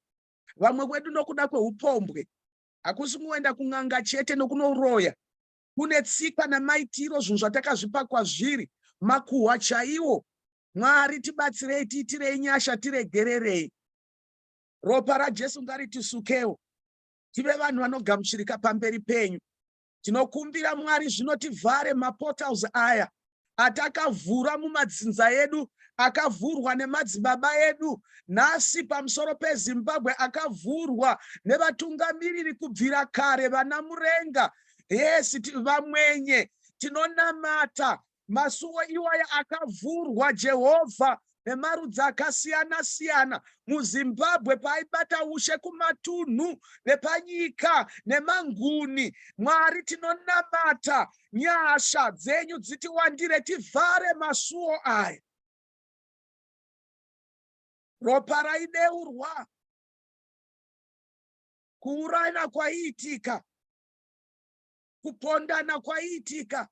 vamwe wedu nokuda kweupombwe. Hakusi kuenda kun'anga chete nokunoroya, kune tsika namaitiro, zvinhu zvatakazvipa kwazviri, makuhwa chaiwo. Mwari tibatsirei, tiitirei nyasha, tiregererei. Ropa raJesu ngaritisukewo, tive vanhu vanogamuchirika pamberi penyu. Tinokumbira Mwari zvino tivhare maportals aya atakavhura mumadzinza edu, akavhurwa nemadzibaba edu. Nhasi pamusoro peZimbabwe akavhurwa nevatungamiriri kubvira kare, vana murenga. Yes, vamwenye tinonamata masuo iwaya akavhurwa, Jehovha, nemarudzi akasiyana siyana muZimbabwe, paibata ushe kumatunhu nepanyika nemanguni. Mwari tinonamata, nyasha dzenyu dzitiwandire, tivhare masuo aya. Ropa raideurwa, kuurayana kwaiitika, kupondana kwaiitika.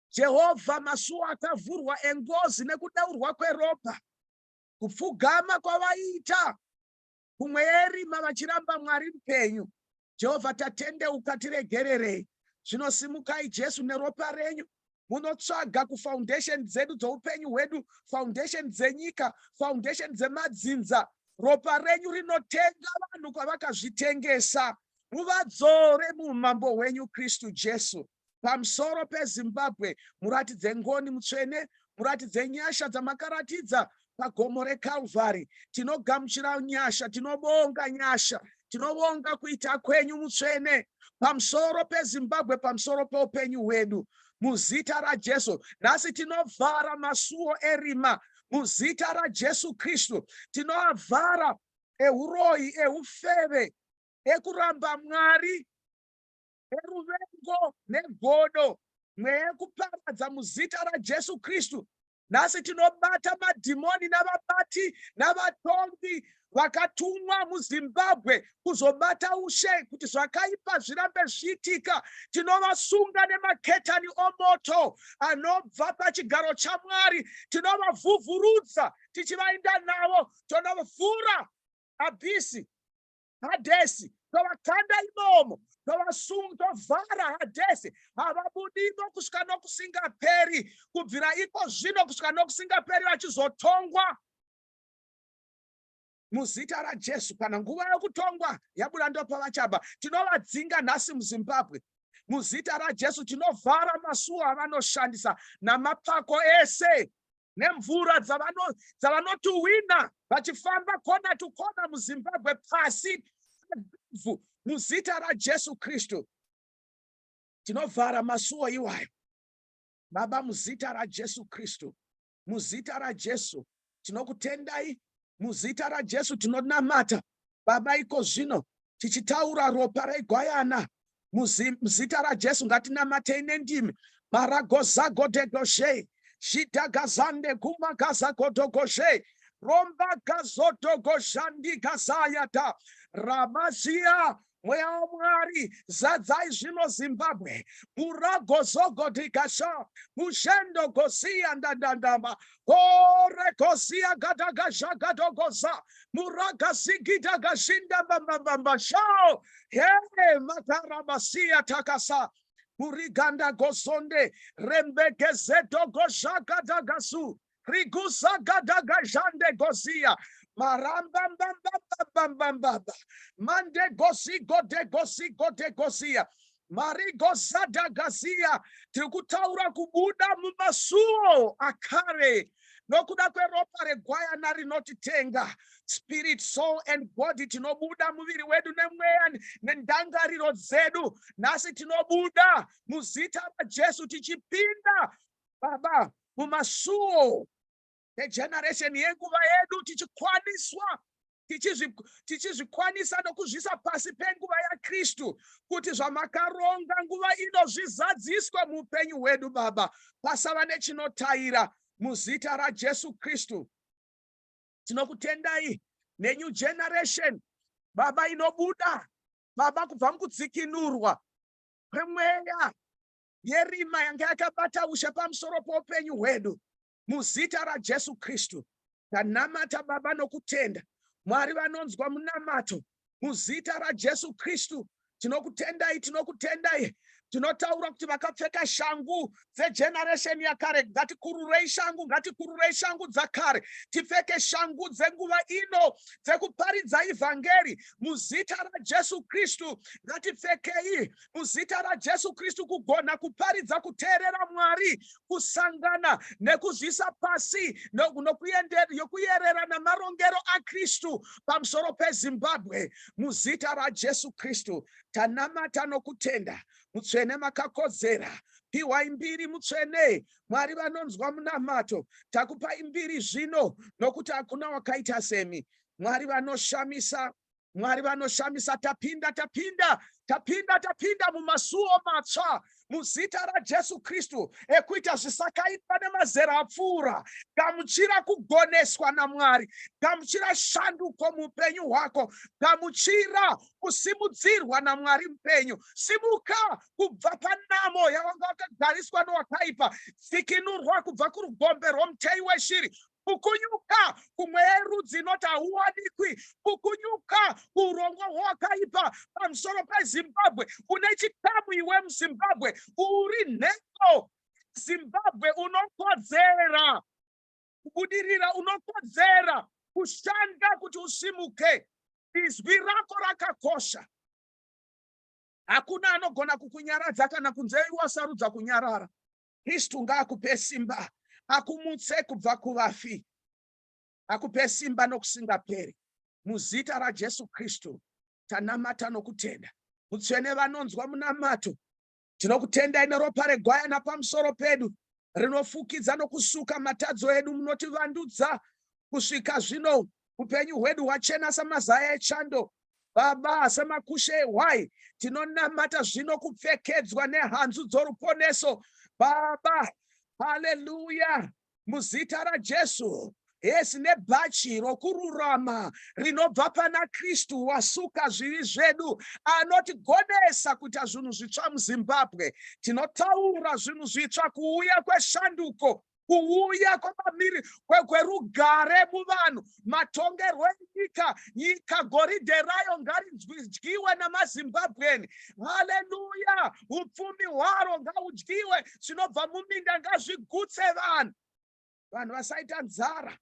Jehovha, masuo akavhurwa engozi nekudeurwa kweropa, kupfugama kwavaiita, kumwe yerima vachiramba Mwari mupenyu. Jehovha, tatendeuka, tiregererei. Zvinosimukai Jesu neropa renyu, munotsvaga kufoundation dzedu dzoupenyu hwedu, foundation dzenyika, foundation dzemadzinza. Ropa renyu rinotenga vanhu kwavakazvitengesa. Muvadzore mumambo hwenyu Kristu Jesu. Pamusoro peZimbabwe, muratidze ngoni mutsvene, muratidze nyasha dzamakaratidza pagomo reKalvari. Tinogamuchira nyasha, tinobonga nyasha, tinobonga kuita kwenyu mutsvene. Pamusoro peZimbabwe, pamusoro peupenyu hwedu, muzita raJesu. Nhasi tinovhara masuo erima, muzita raJesu Kristu. Tinovhara euroyi, eufeve, ekuramba Mwari, eruvengo negodo, mweya kuparadza muzita raJesu Kristu. Nhasi tinobata madhimoni navabati navatongi vakatumwa muZimbabwe kuzobata ushe kuti zvakaipa zvirambe zviitika. Tinovasunga nemaketani omoto anobva pachigaro chaMwari. Tinovavhuvhurudza tichivaenda navo, tonovhura abhisi, Hadesi, tovakanda imomo, tovhara Hadesi. Havabudimo kusvika nokusingaperi, kubvira iko zvino kusvika nokusingaperi vachizotongwa muzita raJesu. Kana nguva yokutongwa yabuda ndopavachabva. Tinovadzinga nhasi muZimbabwe muzita raJesu. Tinovhara masuo avanoshandisa namapako ese nemvura dzavanotihwina vachifamba kona tukona muZimbabwe pasi muzita raJesu Kristu. Tinovhara masuo iwayo Baba muzita raJesu Kristu, muzita raJesu. Tinokutendai muzita raJesu. Tinonamata Baba iko zvino tichitaura ropa regwayana muzita raJesu. Ngatinamatei nendimi maragozagodegozhe shitagazande kumagazagodogozhe romba gazodogozhandi gazayata ramazia mweya waMwari zadzai zvino Zimbabwe muragozogodigasha mushendo gosia ndandandama ore gosia gadagazha gadogoza muragazigida gashinda mbambamba shao he matarabasia takasa muriganda gozonde rembegezedo gozhagadagasu rigusa gadagajande gozia marambambambambambamba mande gosi gode gozia marigozada gazia. Tiri kutaura kubuda mumasuo akare nokuda kweropa regwayana rinotitenga, spirit, soul and body. Tinobuda muviri wedu nemweya nendangariro dzedu. Nhasi tinobuda muzita raJesu tichipinda Baba mumasuo egeneration yenguva yedu, tichikwaniswa tichizvikwanisa nokuzvisa pasi penguva yaKristu, kuti zvamakaronga nguva ino zvizadziswe muupenyu hwedu Baba, pasava nechinotaira muzita raJesu Kristu. Tinokutendai nenew generation Baba inobuda Baba kubva mukudzikinurwa kwemweya yerima yanga yakabata ushe pamusoro poupenyu hwedu muzita raJesu Kristu. Tanamata Baba nokutenda Mwari vanonzwa munamato muzita raJesu Kristu. Tinokutendai tinotaura kuti vakapfeka shangu dzegeneration yakare ngatikururei shangu dzakare, tipfeke shangu dzenguva ino dzekuparidza ivhangeri muzita raJesu Kristu. Ngatipfekei muzita raJesu Kristu kugona kuparidza kuteerera Mwari, kusangana nekuzvisa pasi nokuyerera namarongero aKristu pamusoro peZimbabwe muzita raJesu Kristu. Tanamata nokutenda mutsvene makakodzera. Piwai mbiri mutsvene, Mwari vanonzwa munamato. Takupai mbiri zvino nokuti hakuna wakaita semi. Mwari vanoshamisa, tapinda mumasuo matsva muzita raJesu Kristu ekuita zvisakaitwa nemazera apfuura. Gamuchira kugoneswa naMwari, gamuchira shanduko muupenyu hwako, gamuchira kusimudzirwa naMwari mupenyu. Simuka kubva panamo yawanga wakagariswa nowakaipa, dzikinurwa kubva kurugombe rwomutei weshiri, kukunyuka kumweya rudzi inoti hauwanikwi, kukunyuka kuurongwa hwakaipa pamusoro peZimbabwe. Une chikamu iwe muZimbabwe, uri nhengo Zimbabwe unokodzera kubudirira, unokodzera kushanda kuti usimuke. Izwi rako rakakosha. Hakuna anogona kukunyaradza kana kunze wasarudza kunyarara. Kristu ngaakupe simba, akumutse kubva kuvafi, akupe simba nokusingaperi. Muzita raJesu Kristu tanamata nokutenda. Mutsvene vanonzwa munamato, tinokutendai neropa regwayana pamusoro pedu, rinofukidza nokusuka matadzo edu, munotivandudza kusvika zvino. Upenyu hwedu hwachena samazaya echando, Baba, semakushe ehwai. Tinonamata zvino kupfekedzwa nehanzu dzoruponeso, Baba. Haleluya. Muzita raJesu. Esi nebhachi rokururama rinobva pana Kristu wasuka zvivi zvedu, anotigonesa kuita zvinhu zvitsva muZimbabwe. Tinotaura zvinhu zvitsva, kuuya kweshanduko, kuuya kwerugare muvanhu, matongerwo enyika, nyika goridhe rayo ngaridyiwe namaZimbabweni. Haleluya. Upfumi hwaro ngaudyiwe, zvinobva muminda ngazvigutse vanhu. Vanhu vasaita nzara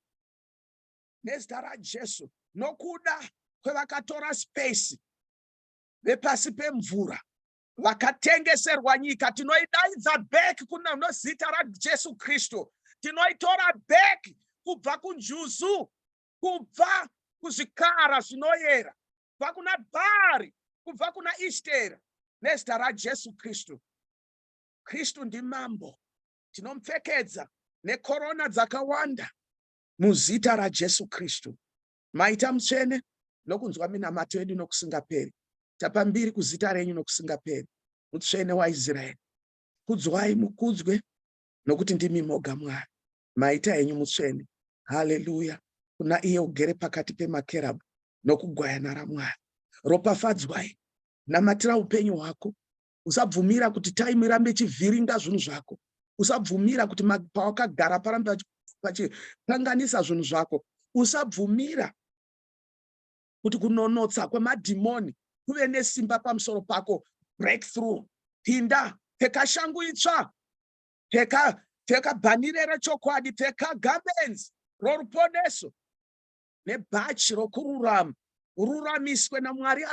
nezita raJesu, nokuda kwevakatora space vepasi pemvura, vakatengeserwa nyika. Tinoidaidza back kuna nozita raJesu Kristu. Tinoitora back kubva kunjuzu, kubva kuzvikara zvinoyera, kubva kuna Bhari, kubva kuna Ishtera, nezita raJesu Kristu. Kristu ndimambo. Tinomupfekedza nekorona dzakawanda muzita raJesu Kristu. Maita mutsvene nokunzwa minamato yedu nokusingaperi. Tapambiri kuzita renyu nokusingaperi. Mutsvene waIsraeri, kudzwai mukudzwe, nokuti ndimi moga Mwari. Maita enyu mutsvene. Haleluya. Kuna iye ugere pakati pemakerabu nokugwayana raMwari. Ropafadzwai. Namatira upenyu hwako. Usabvumira kuti time irambe chivhiringa zvinhu zvako. Usabvumira kuti pawakagara parambe pachikanganisa zvinhu zvako. Usabvumira kuti kunonotsa kwemadhimoni kuve nesimba pamusoro pako. Breakthrough. Pinda. Pfeka shangu itsva. Pfeka bhanire rechokwadi. Pfeka garments roruponeso nebhachi rokururama. Ururamiswe naMwari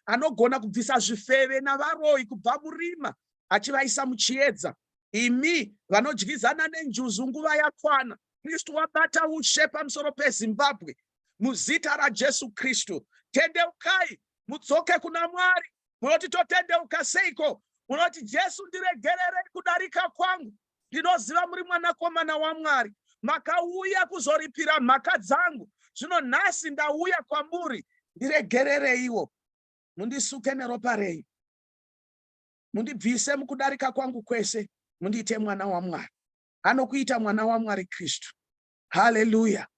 anogona kubvisa zvifeve navaroi kubva murima achivaisa muchiedza. Imi vanodyizana nenjuzu nguva yakwana, Kristu wabata ushe pamusoro peZimbabwe. Muzita raJesu Kristu, tendeukai, mudzoke kuna Mwari. Munoti totendeuka seiko? Munoti Jesu ndiregererei kudarika kwangu. Ndinoziva muri mwanakomana waMwari. Makauya kuzoripira mhaka dzangu. Zvino nhasi ndauya kwamuri, ndiregerereiwo. Mundisuke neropa renyu. Mundibvise mukudarika kwangu kwese. Mundiite mwana waMwari. Anokuita mwana waMwari Kristu. Haleluya.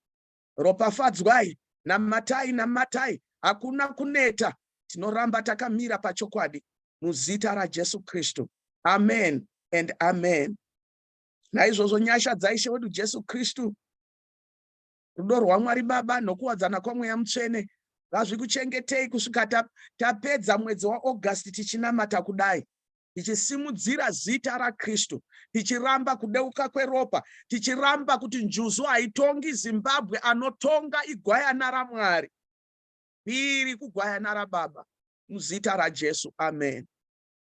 Ropafadzwai. Namatai. Hakuna kuneta. Tinoramba takamira pachokwadi. Muzita raJesu Kristu. Amen and amen. Naizvozvo nyasha dzaishe wedu Jesu Kristu, rudo rwaMwari Baba nokuwadzana kwaMweya Mutsvene ngazvikuchengetei kusvika tapedza mwedzi waAugust tichinamata kudai, tichisimudzira zita raKristu, tichiramba kudeuka kweropa, tichiramba kuti njuzu haitongi Zimbabwe, anotonga igwayana raMwari, iri kugwayana raBaba, muzita raJesu. Amen.